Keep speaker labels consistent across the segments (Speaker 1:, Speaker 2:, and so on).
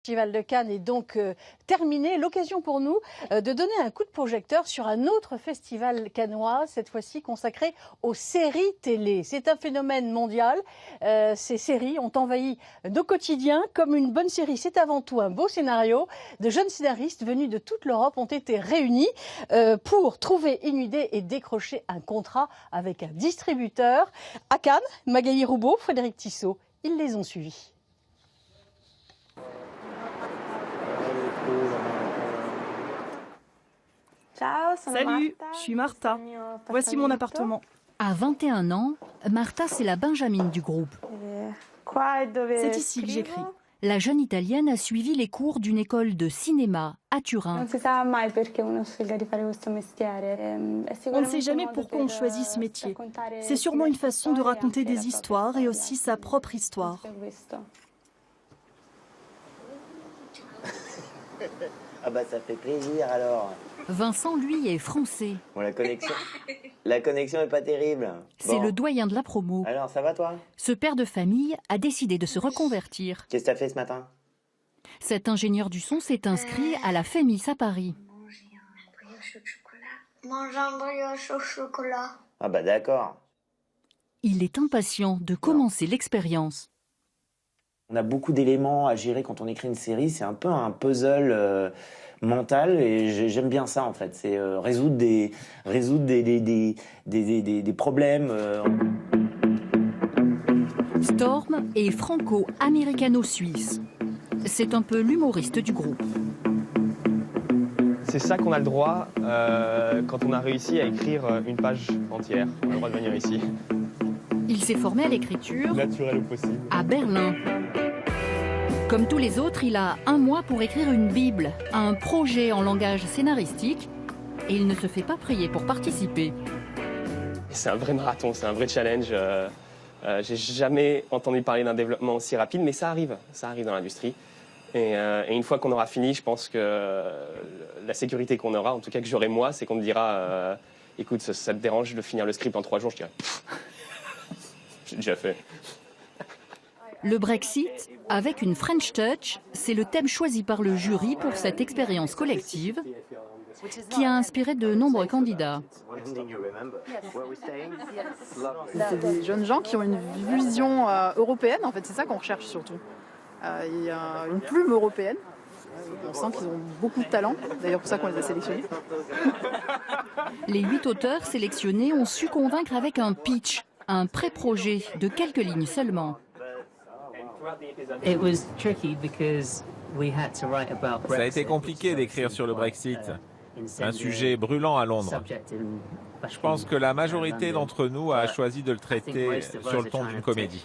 Speaker 1: Le Festival de Cannes est donc terminé. L'occasion pour nous de donner un coup de projecteur sur un autre festival cannois, cette fois-ci consacré aux séries télé. C'est un phénomène mondial. Ces séries ont envahi nos quotidiens. Comme une bonne série, c'est avant tout un beau scénario. De jeunes scénaristes venus de toute l'Europe ont été réunis pour trouver une idée et décrocher un contrat avec un distributeur. À Cannes, Magali Roubaud, Frédéric Tissot, ils les ont suivis.
Speaker 2: Salut, je suis Martha. Voici mon appartement.
Speaker 3: À 21 ans, Martha, c'est la benjamine du groupe.
Speaker 2: C'est ici que j'écris.
Speaker 3: La jeune Italienne a suivi les cours d'une école de cinéma à Turin.
Speaker 2: On ne sait jamais pourquoi on choisit ce métier. C'est sûrement une façon de raconter des histoires et aussi sa propre histoire.
Speaker 4: Ah bah ça fait plaisir alors.
Speaker 3: Vincent, lui, est français.
Speaker 4: Bon, la connexion est pas terrible.
Speaker 3: C'est le doyen de la promo.
Speaker 4: Alors ça va toi?
Speaker 3: Ce père de famille a décidé de se reconvertir.
Speaker 4: Qu'est-ce que t'as fait ce matin?
Speaker 3: Cet ingénieur du son s'est inscrit à la FEMIS à Paris.
Speaker 5: Mange un brioche au chocolat.
Speaker 4: Ah bah d'accord.
Speaker 3: Il est impatient de commencer l'expérience.
Speaker 4: On a beaucoup d'éléments à gérer quand on écrit une série. C'est un peu un puzzle mental et j'aime bien ça en fait. C'est résoudre des problèmes.
Speaker 3: Storm est franco-américano-suisse. C'est un peu l'humoriste du groupe.
Speaker 6: C'est ça qu'on a le droit quand on a réussi à écrire une page entière. On a le droit de venir ici.
Speaker 3: Il s'est formé à l'écriture
Speaker 6: Naturel au possible.
Speaker 3: à Berlin. Comme tous les autres, il a un mois pour écrire une Bible, un projet en langage scénaristique, et il ne se fait pas prier pour participer.
Speaker 6: C'est un vrai marathon, c'est un vrai challenge. J'ai jamais entendu parler d'un développement aussi rapide, mais ça arrive dans l'industrie. Et une fois qu'on aura fini, je pense que la sécurité qu'on aura, en tout cas que j'aurai moi, c'est qu'on me dira écoute, ça te dérange de finir le script en 3 jours? Je dirais j'ai déjà fait.
Speaker 3: Le Brexit, avec une French Touch, c'est le thème choisi par le jury pour cette expérience collective qui a inspiré de nombreux candidats.
Speaker 7: C'est des jeunes gens qui ont une vision européenne, en fait, c'est ça qu'on recherche surtout. Il y a une plume européenne. On sent qu'ils ont beaucoup de talent, d'ailleurs pour ça qu'on les a sélectionnés.
Speaker 3: Les 8 auteurs sélectionnés ont su convaincre avec un pitch, un pré-projet de quelques lignes seulement.
Speaker 8: Ça a été compliqué d'écrire sur le Brexit, un sujet brûlant à Londres. Je pense que la majorité d'entre nous a choisi de le traiter sur le ton d'une comédie.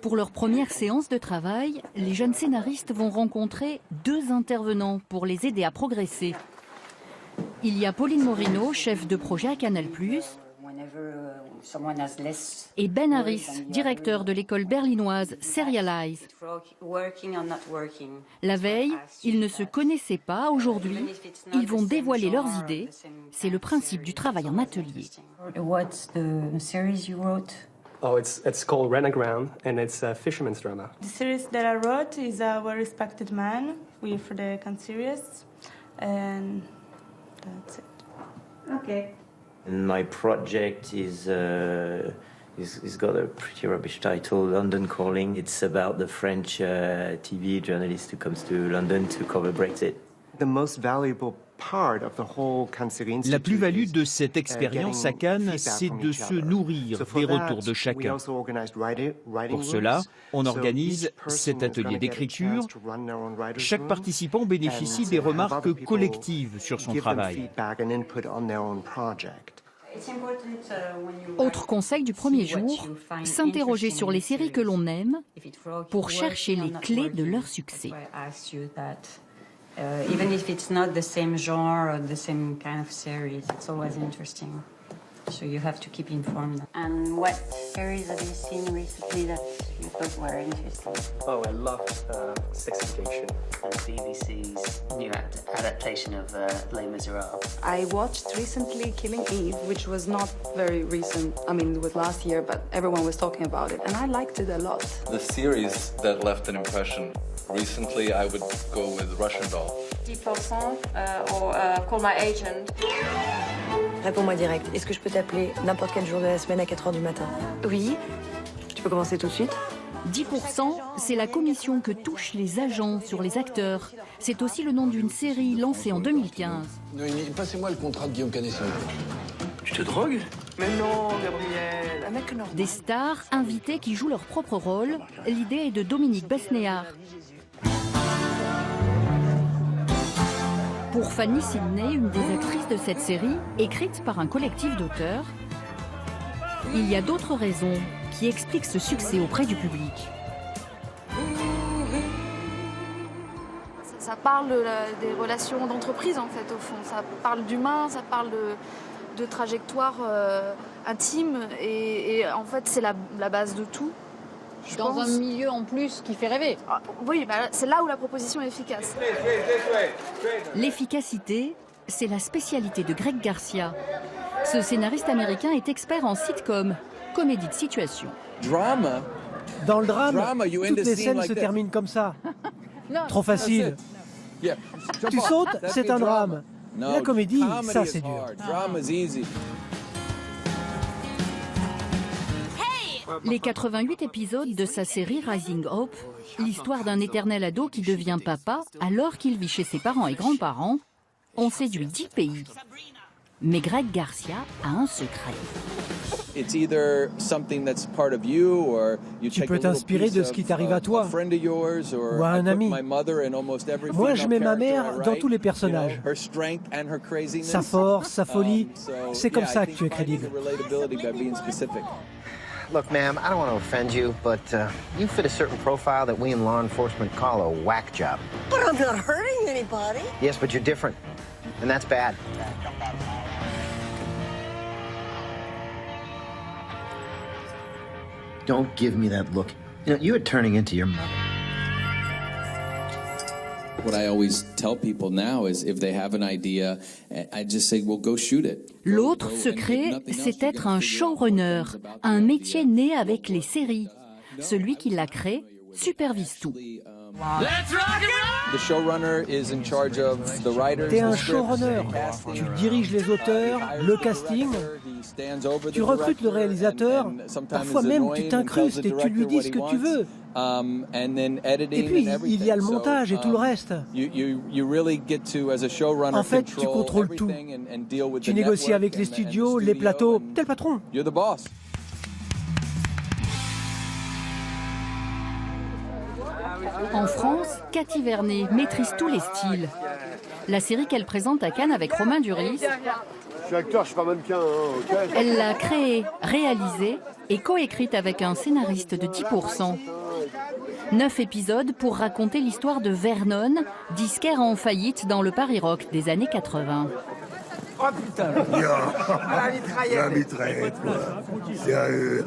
Speaker 3: Pour leur première séance de travail, les jeunes scénaristes vont rencontrer 2 intervenants pour les aider à progresser. Il y a Pauline Morino, chef de projet à Canal+, et Ben Harris, directeur de l'école berlinoise Serialize. La veille, ils ne se connaissaient pas. Aujourd'hui, ils vont dévoiler leurs idées. C'est le principe du travail en atelier.
Speaker 6: Oh, it's called Ren Aground, and it's a fisherman's drama.
Speaker 9: The series that I wrote is a well-respected man with the series, and that's it.
Speaker 5: Okay.
Speaker 4: My project is got a pretty rubbish title, London Calling. It's about the French TV journalist who comes to London to cover Brexit.
Speaker 10: The most valuable
Speaker 11: La plus-value de cette expérience à Cannes, c'est de se nourrir des retours de chacun. Pour cela, on organise cet atelier d'écriture. Chaque participant bénéficie des remarques collectives sur son travail.
Speaker 3: Autre conseil du premier jour, s'interroger sur les séries que l'on aime pour chercher les clés de leur succès.
Speaker 12: Even if it's not the same genre or the same kind of series, it's always interesting.
Speaker 10: So you have to keep informed. And what series have you seen recently that you thought were interesting?
Speaker 12: Oh, I loved Sex Education.
Speaker 10: And BBC's new adaptation of Les Miserables.
Speaker 13: I watched recently Killing Eve, which was not very recent. I mean, it was last year, but everyone was talking about it, and I liked it a lot.
Speaker 14: The series that left an impression. Recently, I would go with Russian Doll.
Speaker 15: 10% or Call My Agent.
Speaker 16: Réponds-moi direct. Est-ce que je peux t'appeler n'importe quel jour de la semaine à 4h du matin?
Speaker 13: Oui.
Speaker 16: Tu peux commencer tout de suite?
Speaker 3: 10%, c'est la commission que touchent les agents sur les acteurs. C'est aussi le nom d'une série lancée en 2015.
Speaker 17: Noémie, passez-moi le contrat de Guillaume Canet.
Speaker 12: Tu te drogues? Mais non, Gabriel. Un mec normal.
Speaker 3: Des stars invités qui jouent leur propre rôle. L'idée est de Dominique Besnéard. Pour Fanny Sidney, une des actrices de cette série, écrite par un collectif d'auteurs, il y a d'autres raisons qui expliquent ce succès auprès du public.
Speaker 18: Ça parle des relations d'entreprise, en fait, au fond. Ça parle d'humain, ça parle de trajectoire intime. Et en fait, c'est la base de tout.
Speaker 1: Dans un milieu en plus qui fait rêver.
Speaker 18: Ah, oui, bah, c'est là où la proposition est efficace.
Speaker 3: L'efficacité, c'est la spécialité de Greg Garcia. Ce scénariste américain est expert en sitcom, comédie de situation.
Speaker 19: Dans le drame, toutes les scènes se terminent comme ça. Trop facile. Tu sautes, c'est un drame. La comédie, ça c'est dur.
Speaker 3: Les 88 épisodes de sa série Rising Hope, l'histoire d'un éternel ado qui devient papa alors qu'il vit chez ses parents et grands-parents, ont séduit 10 pays. Mais Greg Garcia a un secret.
Speaker 19: Tu peux t'inspirer de ce qui t'arrive à toi ou à un ami. Moi, je mets ma mère dans tous les personnages. Sa force, sa folie, c'est comme ça que tu es crédible.
Speaker 20: Look, ma'am, I don't want to offend you, but you fit a certain profile that we in law enforcement call a whack job.
Speaker 21: But I'm not hurting anybody.
Speaker 20: Yes, but you're different, and that's bad. Don't give me that look. You know, you are turning into your mother.
Speaker 22: What I always tell people now is if they have an idea, I just say, well, go shoot it.
Speaker 3: L'autre secret, c'est être un showrunner, un métier né avec les séries. Celui qui l'a créé supervise tout.
Speaker 19: T'es un showrunner. Tu diriges les auteurs, le casting. Tu recrutes le réalisateur. Parfois même, tu t'incrustes et tu lui dis ce que tu veux. Et puis, il y a le montage et tout le reste. En fait, tu contrôles tout. Tu négocies avec les studios, les plateaux. T'es le patron.
Speaker 3: En France, Cathy Vernet maîtrise tous les styles. La série qu'elle présente à Cannes avec Romain Duris,
Speaker 23: je suis acteur, je suis pas mannequin, ok.
Speaker 3: Elle l'a créée, réalisée et coécrite avec un scénariste de 10%. 9 épisodes pour raconter l'histoire de Vernon, disquaire en faillite dans le Paris rock des années 80.
Speaker 23: Oh putain, la mitraillette. La mitraillette, sérieux.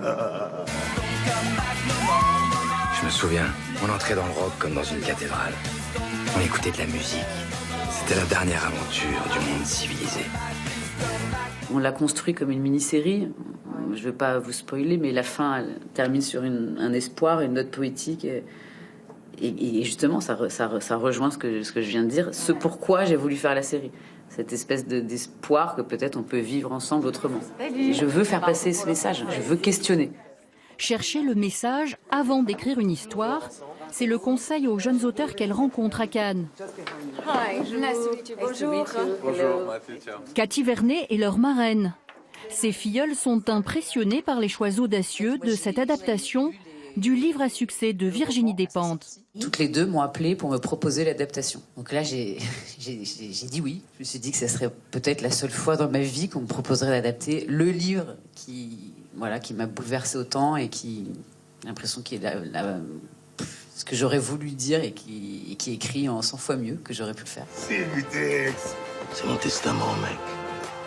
Speaker 20: Je me souviens, on entrait dans le rock comme dans une cathédrale. On écoutait de la musique. C'était la dernière aventure du monde civilisé.
Speaker 10: On l'a construit comme une mini-série. Je ne vais pas vous spoiler, mais la fin elle termine sur un espoir, une note poétique. Et justement, ça rejoint ce que je viens de dire. Ce pourquoi j'ai voulu faire la série. Cette espèce d'espoir que peut-être on peut vivre ensemble autrement. Je veux faire passer ce message. Je veux questionner.
Speaker 3: Chercher le message avant d'écrire une histoire, c'est le conseil aux jeunes auteurs qu'elle rencontre à Cannes.
Speaker 21: Bonjour.
Speaker 3: Cathy Vernet est leur marraine. Ces filleuls sont impressionnés par les choix audacieux de cette adaptation du livre à succès de Virginie Despentes.
Speaker 10: Toutes les deux m'ont appelé pour me proposer l'adaptation. Donc là, j'ai dit oui. Je me suis dit que ça serait peut-être la seule fois dans ma vie qu'on me proposerait d'adapter le livre qui m'a bouleversé autant et qui j'ai l'impression qu'il est ce que j'aurais voulu dire et qui est écrit en 100 fois mieux que j'aurais pu le faire.
Speaker 20: C'est mon testament, mec.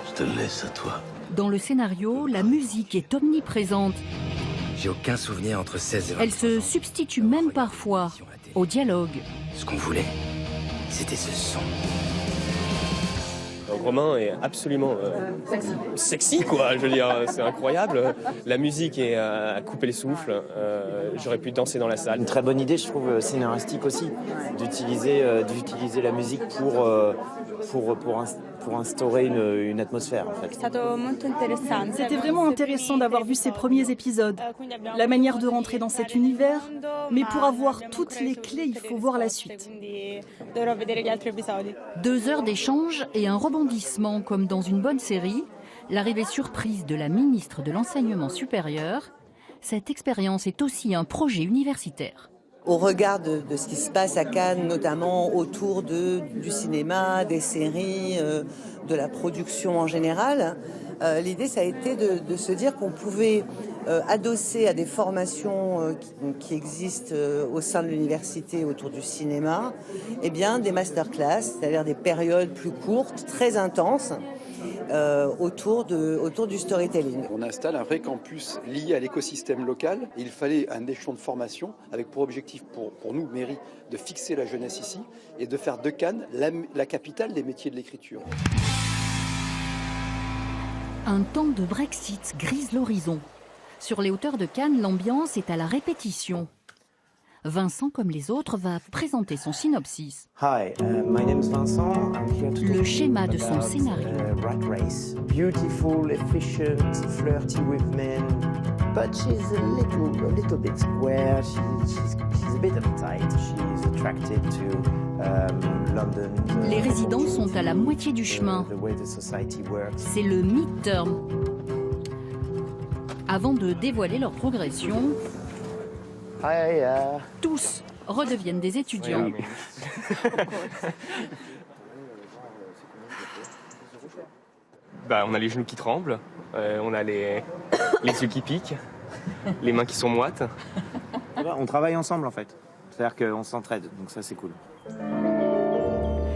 Speaker 20: Je te le laisse à toi.
Speaker 3: Dans le scénario, la musique est omniprésente.
Speaker 20: J'ai aucun souvenir entre 16 et 20.
Speaker 3: Elle se substitue même parfois au dialogue.
Speaker 20: Ce qu'on voulait, c'était ce son.
Speaker 6: Romain est absolument sexy, quoi. Je veux dire, c'est incroyable. La musique est à couper le souffle. J'aurais pu danser dans la salle.
Speaker 4: Une très bonne idée, je trouve, scénaristique aussi, d'utiliser la musique pour instaurer une atmosphère, en fait.
Speaker 2: C'était vraiment intéressant d'avoir vu ces premiers épisodes, la manière de rentrer dans cet univers, mais pour avoir toutes les clés, il faut voir la suite.
Speaker 3: 2 heures d'échange et un rebondissement comme dans une bonne série, l'arrivée surprise de la ministre de l'Enseignement supérieur. Cette expérience est aussi un projet universitaire.
Speaker 7: Au regard de ce qui se passe à Cannes, notamment autour du cinéma, des séries, de la production en général, l'idée ça a été de se dire qu'on pouvait adosser à des formations qui existent au sein de l'université autour du cinéma, eh bien des masterclass, c'est-à-dire des périodes plus courtes, très intenses, autour du storytelling.
Speaker 8: On installe un vrai campus lié à l'écosystème local. Il fallait un échelon de formation avec pour objectif, pour nous, mairie, de fixer la jeunesse ici et de faire de Cannes la capitale des métiers de l'écriture.
Speaker 3: Un temps de Brexit grise l'horizon. Sur les hauteurs de Cannes, l'ambiance est à la répétition. Vincent, comme les autres, va présenter son synopsis.
Speaker 4: Hi, my name is Vincent. I'm here to
Speaker 3: Le schéma de son scénario.
Speaker 4: Rat Race. Beautiful, efficient, flirty with men, but she's a little bit square. She's a bit uptight. She's attracted to London.
Speaker 3: Les résidents sont à la moitié du chemin. C'est le mid-term. Avant de dévoiler leur progression, tous redeviennent des étudiants.
Speaker 6: On a les genoux qui tremblent, on a les yeux qui piquent, les mains qui sont moites.
Speaker 4: On travaille ensemble en fait, c'est-à-dire qu'on s'entraide, donc ça c'est cool.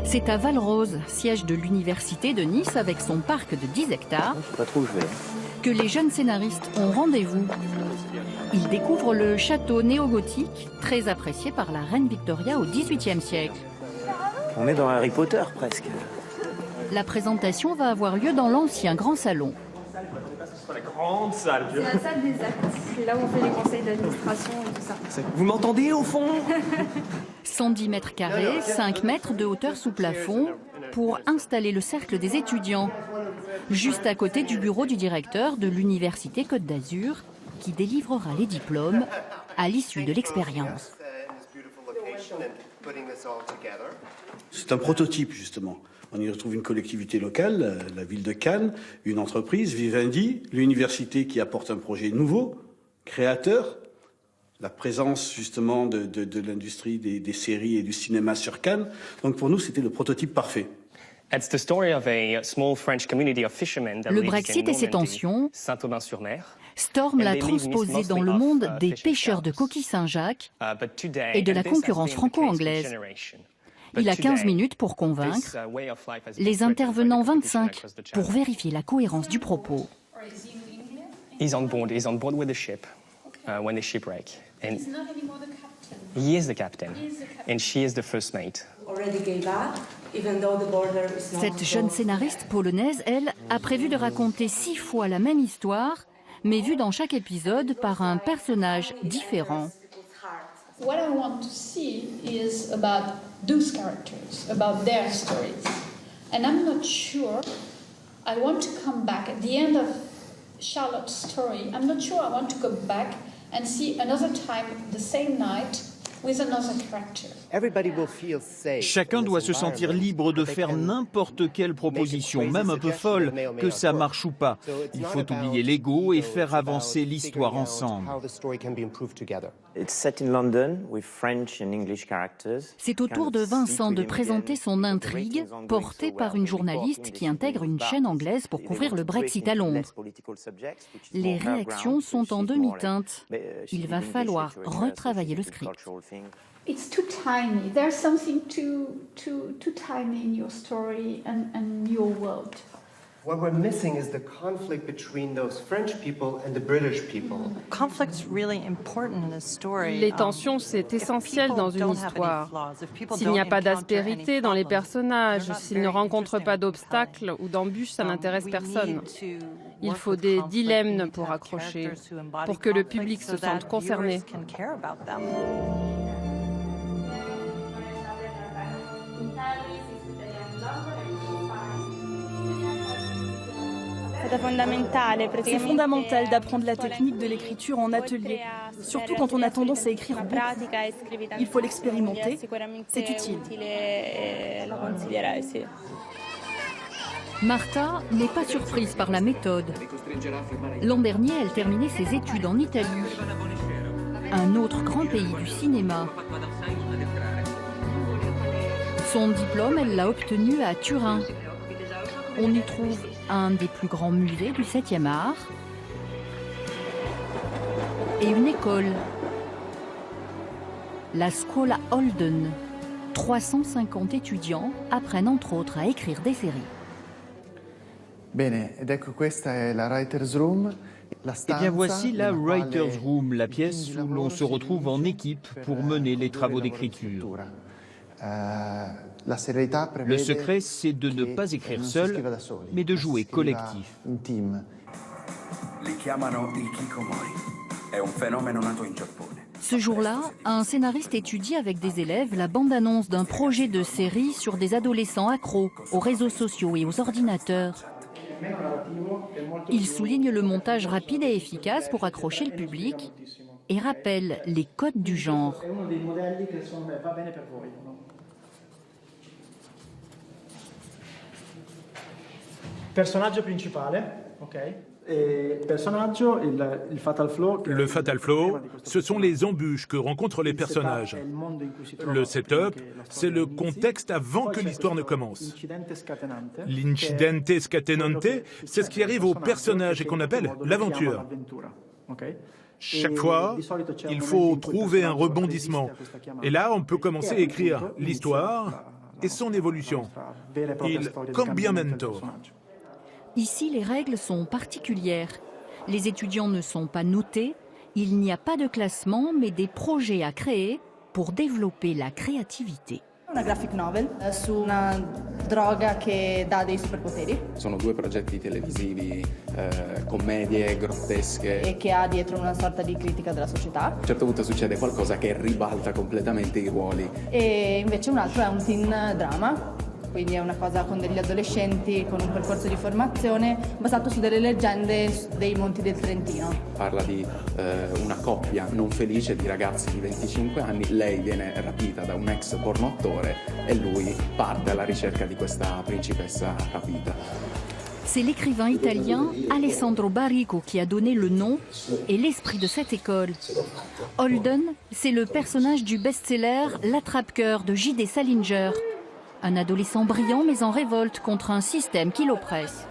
Speaker 3: C'est à Valrose, siège de l'université de Nice avec son parc de 10 hectares,
Speaker 4: Je sais pas trop où je vais.
Speaker 3: que les jeunes scénaristes ont rendez-vous. Ils découvrent le château néo-gothique, très apprécié par la reine Victoria au XVIIIe siècle.
Speaker 4: On est dans Harry Potter presque.
Speaker 3: La présentation va avoir lieu dans l'ancien grand salon.
Speaker 6: C'est la grande salle.
Speaker 18: C'est la salle des actes. C'est là où on fait les conseils d'administration et tout ça.
Speaker 6: Vous m'entendez au fond?
Speaker 3: 110 mètres carrés, 5 mètres de hauteur sous plafond, pour installer le cercle des étudiants, juste à côté du bureau du directeur de l'Université Côte d'Azur, qui délivrera les diplômes à l'issue de l'expérience.
Speaker 23: C'est un prototype, justement. On y retrouve une collectivité locale, la ville de Cannes, une entreprise, Vivendi, l'université qui apporte un projet nouveau, créateur, la présence, justement, de l'industrie des séries et du cinéma sur Cannes. Donc, pour nous, c'était le prototype parfait.
Speaker 3: Le Brexit et ses tensions,
Speaker 6: Saint-Aubin-sur-Mer.
Speaker 3: Storm l'a transposé dans le monde des pêcheurs de coquilles Saint-Jacques et de la concurrence franco-anglaise. Il a 15 minutes pour convaincre, les intervenants 25 pour vérifier la cohérence du propos.
Speaker 6: He's on board with the ship when they shipwreck. And he is the captain. And she is the first mate.
Speaker 3: Cette jeune scénariste polonaise, elle, a prévu de raconter 6 fois la même histoire, mais vue dans chaque épisode par un personnage différent.
Speaker 24: What I want to see is about those characters, about their stories. And I'm not sure I want to come back at the end of Charlotte's story. I'm not sure I want to go back and see another time the same night with another character.
Speaker 11: Chacun doit se sentir libre de faire n'importe quelle proposition, même un peu folle, que ça marche ou pas. Il faut oublier l'ego et faire avancer l'histoire ensemble.
Speaker 3: C'est au tour de Vincent de présenter son intrigue, portée par une journaliste qui intègre une chaîne anglaise pour couvrir le Brexit à Londres. Les réactions sont en demi-teinte. Il va falloir retravailler le script.
Speaker 24: It's too tiny. There's something too tiny in your story and your world.
Speaker 5: What we're missing is the conflict between those French people and the British people.
Speaker 9: Conflict's really important in a story.
Speaker 14: Les tensions, c'est essentiel dans une histoire. S'il n'y a pas d'aspérité dans les personnages, s'ils ne rencontrent pas d'obstacles ou d'embûches, ça n'intéresse personne. Il faut des dilemmes pour accrocher, pour que le public se sente concerné.
Speaker 2: C'est fondamental d'apprendre la technique de l'écriture en atelier, surtout quand on a tendance à écrire beaucoup. Il faut l'expérimenter, c'est utile.
Speaker 3: Marta n'est pas surprise par la méthode. L'an dernier, elle terminait ses études en Italie, un autre grand pays du cinéma. Son diplôme, elle l'a obtenu à Turin. On y trouve un des plus grands musées du 7e art et une école, la Scuola Holden. 350 étudiants apprennent entre autres à écrire des séries.
Speaker 5: Bene, ed ecco questa è la Writer's Room.
Speaker 11: Eh bien voici la Writer's Room, la pièce où l'on se retrouve en équipe pour mener les travaux d'écriture. Le secret, c'est de ne pas écrire seul, mais de jouer collectif.
Speaker 3: Ce jour-là, un scénariste étudie avec des élèves la bande-annonce d'un projet de série sur des adolescents accros aux réseaux sociaux et aux ordinateurs. Il souligne le montage rapide et efficace pour accrocher le public et rappelle les codes du genre.
Speaker 15: Personaggio principale, ok.
Speaker 25: Le Fatal Flow, ce sont les embûches que rencontrent les personnages. Le setup, c'est le contexte avant que l'histoire ne commence. L'incidente scatenante, c'est ce qui arrive aux personnages et qu'on appelle l'aventure. Chaque fois, il faut trouver un rebondissement. Et là, on peut commencer à écrire l'histoire et son évolution. Il cambiamento.
Speaker 3: Ici, les règles sont particulières. Les étudiants ne sont pas notés, il n'y a pas de classement, mais des projets à créer pour développer la créativité.
Speaker 26: Una graphic novel su una droga che dà dei superpoteri.
Speaker 27: Sono due progetti televisivi, commedie grottesche.
Speaker 26: E che ha dietro una sorta di critica della società.
Speaker 27: A un certo punto succede qualcosa che ribalta completamente i ruoli.
Speaker 26: E invece un altro è un teen drama. Quindi è una cosa con degli adolescenti con un percorso di formazione basato su delle leggende dei Monti del Trentino.
Speaker 27: Parla di una coppia non felice di ragazzi di 25 anni, lei viene rapita da un ex pornoattore e lui parte alla ricerca di questa principessa rapita.
Speaker 3: C'est l'écrivain italien Alessandro Barrico qui a donné le nom et l'esprit de cette école. Holden, c'est le personnage du best-seller L'Attrape-cœur de J.D. Salinger. Un adolescent brillant mais en révolte contre un système qui l'oppresse.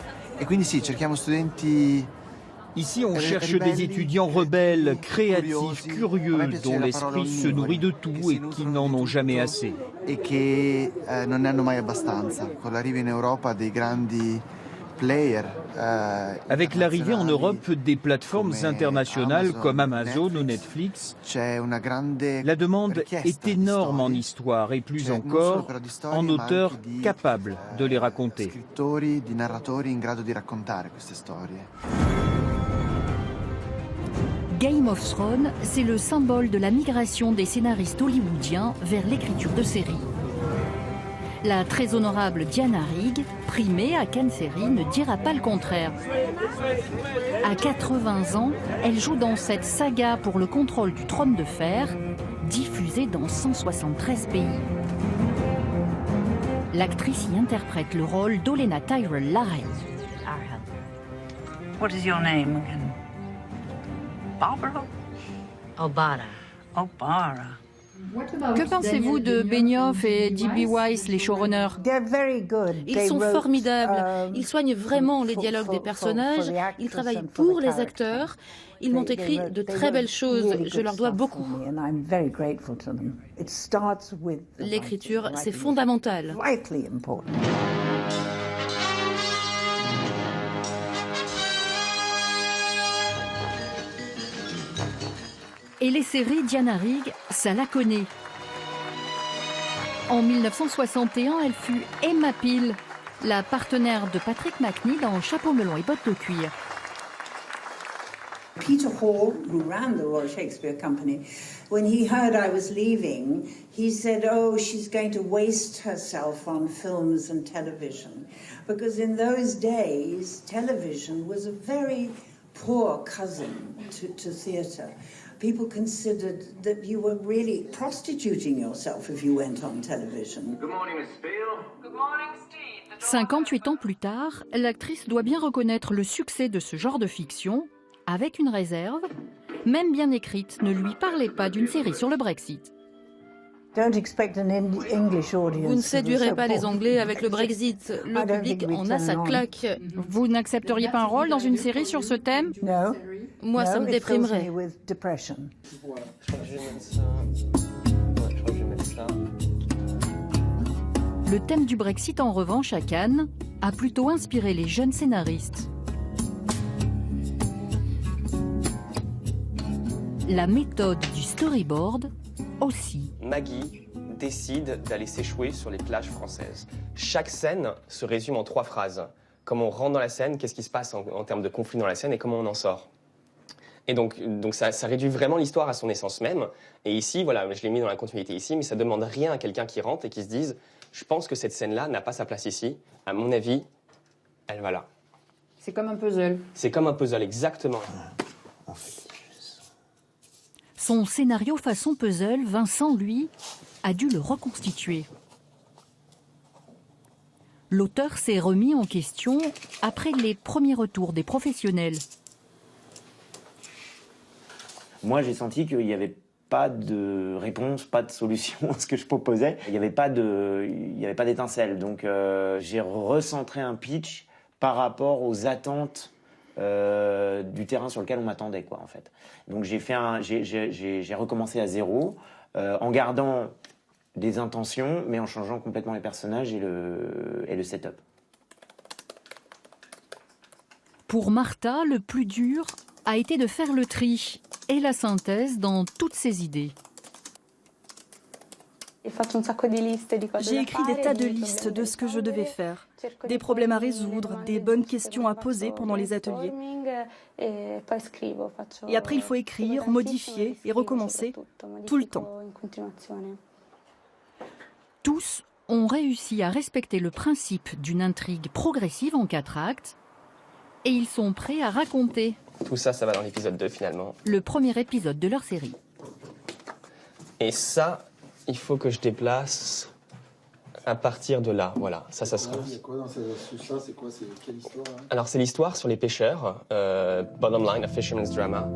Speaker 11: Ici, on cherche des étudiants rebelles, créatifs, curieux, dont l'esprit se nourrit de tout et qui n'en ont jamais assez.
Speaker 5: Et che non ne hanno mai abbastanza. Con l'arrivée in Europa dei grandi player.
Speaker 11: Avec l'arrivée en Europe des plateformes internationales comme Amazon ou Netflix, la demande est énorme en histoire et plus encore en auteurs capables de les raconter.
Speaker 3: Game of Thrones, c'est le symbole de la migration des scénaristes hollywoodiens vers l'écriture de séries. La très honorable Diana Rigg, primée à Cannes Série, ne dira pas le contraire. À 80 ans, elle joue dans cette saga pour le contrôle du trône de fer, diffusée dans 173 pays. L'actrice y interprète le rôle d'Olenna Tyrell Larrain.
Speaker 28: What is your name again? Barbara? O'Bara. O'Bara.
Speaker 3: Que pensez-vous de Benioff et D.B. Weiss, les showrunners?
Speaker 29: Ils sont formidables. Ils soignent vraiment les dialogues des personnages. Ils travaillent pour les acteurs. Ils m'ont écrit de très belles choses. Je leur dois beaucoup. L'écriture, c'est fondamental.
Speaker 3: Et les séries, Diana Rigg, ça la connaît. En 1961, elle fut Emma Peel, la partenaire de Patrick Macnee dans Chapeau melon et bottes de cuir.
Speaker 1: Peter Hall, who ran the Royal Shakespeare Company, when he heard I was leaving, he said, "Oh, she's going to waste herself on films and television." Because in those days, television was a very poor cousin to theatre. People considered that you were really prostituting yourself if you went on television.
Speaker 10: Good morning, Miss Steele. Good morning, Steve.
Speaker 3: 58 ans plus tard, l'actrice doit bien reconnaître le succès de ce genre de fiction, avec une réserve, même bien écrite, ne lui parlez pas d'une série sur le Brexit.
Speaker 1: Vous
Speaker 29: ne séduirez pas les Anglais avec le Brexit. Le public en a sa claque.
Speaker 3: Vous n'accepteriez pas un rôle dans une série sur ce thème?
Speaker 29: Moi, ça me déprimerait.
Speaker 3: Le thème du Brexit, en revanche, à Cannes, a plutôt inspiré les jeunes scénaristes. La méthode du storyboard aussi.
Speaker 6: Maggie décide d'aller s'échouer sur les plages françaises. Chaque scène se résume en 3 phrases. Comment on rentre dans la scène, qu'est-ce qui se passe en termes de conflit dans la scène et comment on en sort. Et donc ça réduit vraiment l'histoire à son essence même. Et ici, voilà, je l'ai mis dans la continuité ici, mais ça demande rien à quelqu'un qui rentre et qui se dise « Je pense que cette scène-là n'a pas sa place ici. À mon avis, elle va là. »
Speaker 12: C'est comme un puzzle.
Speaker 6: C'est comme un puzzle, exactement.
Speaker 3: Son scénario façon puzzle, Vincent, lui, a dû le reconstituer. L'auteur s'est remis en question après les premiers retours des professionnels.
Speaker 13: Moi, j'ai senti qu'il n'y avait pas de réponse, pas de solution à ce que je proposais. Il n'y avait pas d'étincelle. Donc, j'ai recentré un pitch par rapport aux attentes du terrain sur lequel on m'attendait, quoi, en fait. Donc j'ai recommencé à zéro, en gardant des intentions, mais en changeant complètement les personnages et le setup.
Speaker 3: Pour Martha, le plus dur a été de faire le tri et la synthèse dans toutes ses idées.
Speaker 2: J'ai écrit des tas de listes de ce que je devais faire, des problèmes à résoudre, des bonnes questions à poser pendant les ateliers. Et après, il faut écrire, modifier et recommencer tout le temps.
Speaker 3: Tous ont réussi à respecter le principe d'une intrigue progressive en 4 actes et ils sont prêts à raconter.
Speaker 6: Tout ça, ça va dans l'épisode 2 finalement.
Speaker 3: Le premier épisode de leur série.
Speaker 6: Et ça, il faut que je déplace à partir de là. Voilà, ça sera.
Speaker 16: Il y a quoi dans ça? C'est quoi? C'est quelle histoire là?
Speaker 6: Alors, c'est l'histoire sur les pêcheurs, Bottom Line, a Fisherman's Drama.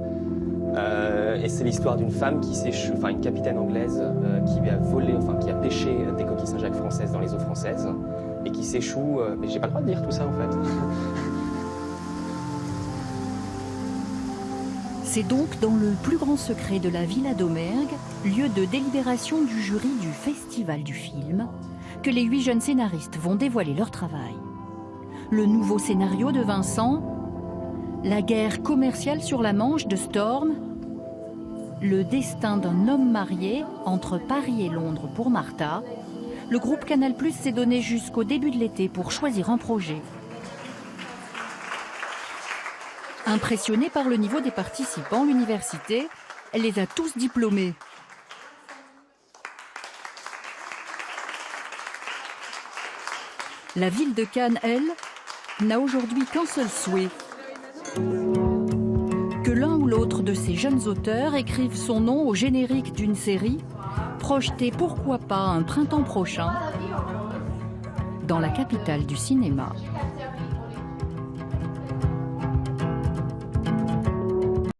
Speaker 6: Et c'est l'histoire d'une femme qui s'échoue, enfin une capitaine anglaise qui a volé, enfin qui a pêché des coquilles Saint-Jacques françaises dans les eaux françaises et qui s'échoue. Mais j'ai pas le droit de dire tout ça en fait.
Speaker 3: C'est donc dans le plus grand secret de la Villa d'Aumergue, lieu de délibération du jury du Festival du film, que les 8 jeunes scénaristes vont dévoiler leur travail. Le nouveau scénario de Vincent, la guerre commerciale sur la Manche de Storm, le destin d'un homme marié entre Paris et Londres pour Martha. Le groupe Canal+ s'est donné jusqu'au début de l'été pour choisir un projet. Impressionnée par le niveau des participants, l'université, elle les a tous diplômés. La ville de Cannes, elle, n'a aujourd'hui qu'un seul souhait. Que l'un ou l'autre de ces jeunes auteurs écrive son nom au générique d'une série, projetée pourquoi pas un printemps prochain, dans la capitale du cinéma.